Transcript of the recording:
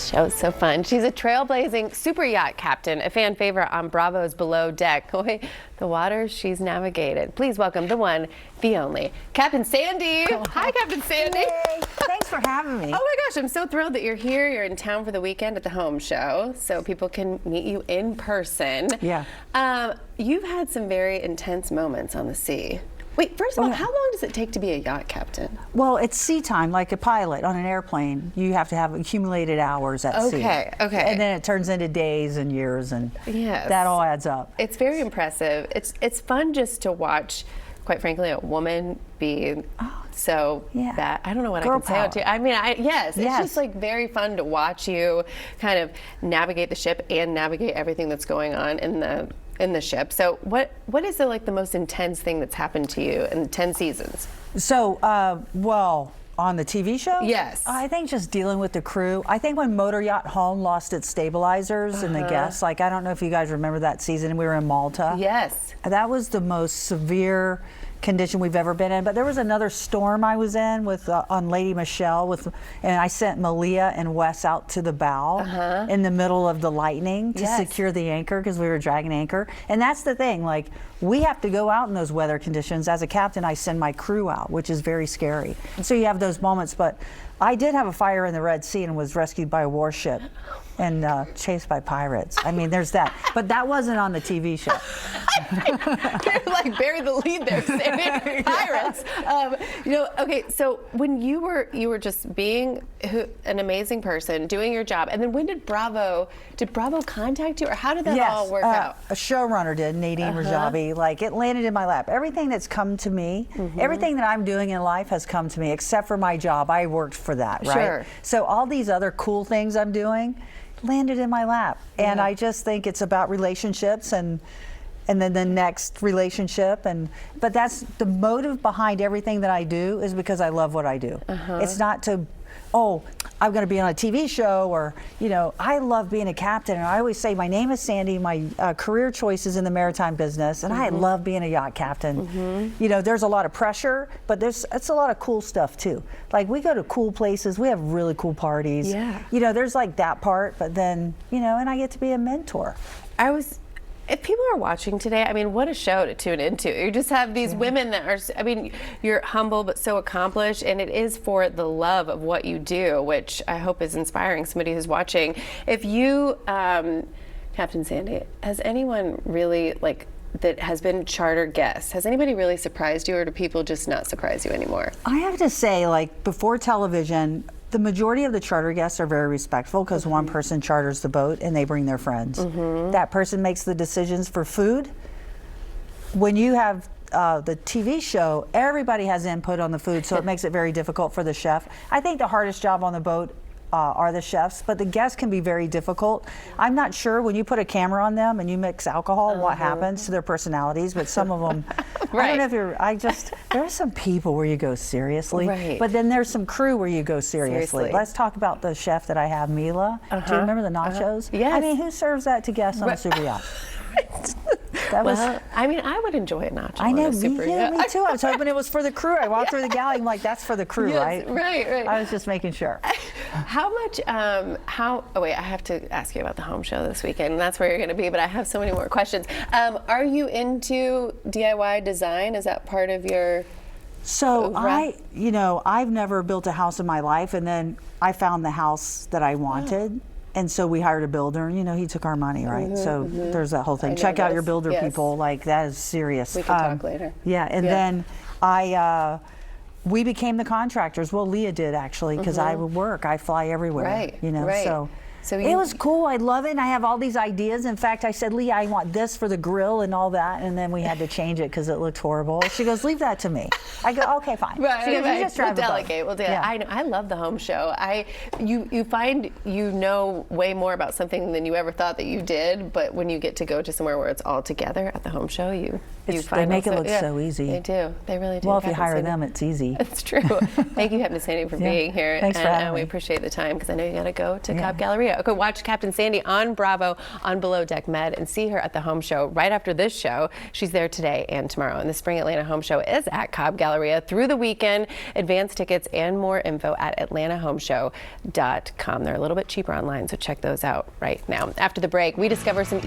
Show is so fun. She's a trailblazing super yacht captain, a fan favorite on Bravo's Below Deck. Boy, the waters she's navigated. Please welcome the one, the only, Captain Sandy. Oh, hi, Captain Sandy. Yay. Thanks for having me. Oh my gosh, I'm so thrilled that you're here. You're in town for the weekend at the home show, so people can meet you in person. Yeah. You've had some very intense moments on the sea. Wait, first of all, how long does it take to be a yacht captain? Well, it's sea time, like a pilot on an airplane. You have to have accumulated hours at sea. Okay. And then it turns into days and years, and that all adds up. It's very impressive. It's fun just to watch, quite frankly, a woman be that. I don't know what Girl I can say. I mean, yes, it's Yes. just like very fun to watch you kind of navigate the ship and navigate everything that's going on in the ship. So what is the most intense thing that's happened to you in 10 seasons? So, well, on the TV show? Yes. I think just dealing with the crew. I think when Motor Yacht Home lost its stabilizers and the guests, like, I don't know if you guys remember that season, we were in Malta. Yes. That was the most severe condition we've ever been in. But there was another storm I was in with on Lady Michelle and I sent Malia and Wes out to the bow in the middle of the lightning to secure the anchor because we were dragging anchor. And that's the thing, like, we have to go out in those weather conditions. As a captain, I send my crew out, which is very scary. And so you have those moments, but I did have a fire in the Red Sea and was rescued by a warship and chased by pirates. I mean, there's that. But that wasn't on the TV show. You're like buried the lead there, saving pirates. Okay, so when you were just being an amazing person, doing your job, and then when did Bravo contact you, or how did that all work out? A showrunner did, Nadine Rajavi. Like, it landed in my lap. Everything that's come to me, everything that I'm doing in life has come to me, except for my job. I worked for that, right? Sure. So all these other cool things I'm doing landed in my lap. And I just think it's about relationships and then the next relationship, but that's the motive behind everything that I do, is because I love what I do. It's not to, I'm going to be on a TV show, or, I love being a captain. And I always say my name is Sandy, my career choice is in the maritime business, and I love being a yacht captain. There's a lot of pressure, but it's a lot of cool stuff too. Like, we go to cool places, we have really cool parties. There's like that part, but then, and I get to be a mentor. If people are watching today, I mean, what a show to tune into. You just have these women that are, you're humble but so accomplished, and it is for the love of what you do, which I hope is inspiring somebody who's watching. If you, Captain Sandy, has anyone really, that has been charter guests, has anybody really surprised you, or do people just not surprise you anymore? I have to say, before television, the majority of the charter guests are very respectful because one person charters the boat and they bring their friends. That person makes the decisions for food. When you have the TV show, everybody has input on the food, so it makes it very difficult for the chef. I think the hardest job on the boat are the chefs, but the guests can be very difficult. I'm not sure when you put a camera on them and you mix alcohol, what happens to their personalities, but some of them, I don't know if there are some people where you go seriously, but then there's some crew where you go seriously. Let's talk about the chef that I have, Mila. Do you remember the nachos? Yes. I mean, who serves that to guests on a super yacht? I would enjoy a nacho. I know, on a super yacht. me too. I was hoping it was for the crew. I walked through the galley, I'm like, that's for the crew, right? Right. I was just making sure. How much, I have to ask you about the home show this weekend, and that's where you're going to be, but I have so many more questions. Are you into DIY design? Is that part of your... So I've never built a house in my life, and then I found the house that I wanted. And so we hired a builder, and he took our money, right? So there's that whole thing. Check out your builder, people. Like, that is serious. We can talk later. Yeah, and then we became the contractors. Well, Leah did, actually, because I would work. I fly everywhere, So it was cool. I love it. And I have all these ideas. In fact, I said, Leah, I want this for the grill and all that. And then we had to change it because it looked horrible. She goes, leave that to me. I go, okay, fine. She goes, you just drive we'll delegate. We'll do it. I love the home show. You find you know way more about something than you ever thought that you did. But when you get to go to somewhere where it's all together at the home show, they make it look so easy. They do. They really do. Well, if you hire them, it's easy. It's true. Thank you, Captain Sandy, for being here. Thanks for having me. We appreciate the time because I know you got to go to Cobb Galleria. Galleria. Okay, watch Captain Sandy on Bravo on Below Deck Med and see her at the home show right after this show. She's there today and tomorrow. And the Spring Atlanta Home Show is at Cobb Galleria through the weekend. Advance tickets and more info at atlantahomeshow.com. They're a little bit cheaper online, so check those out right now. After the break, we discover some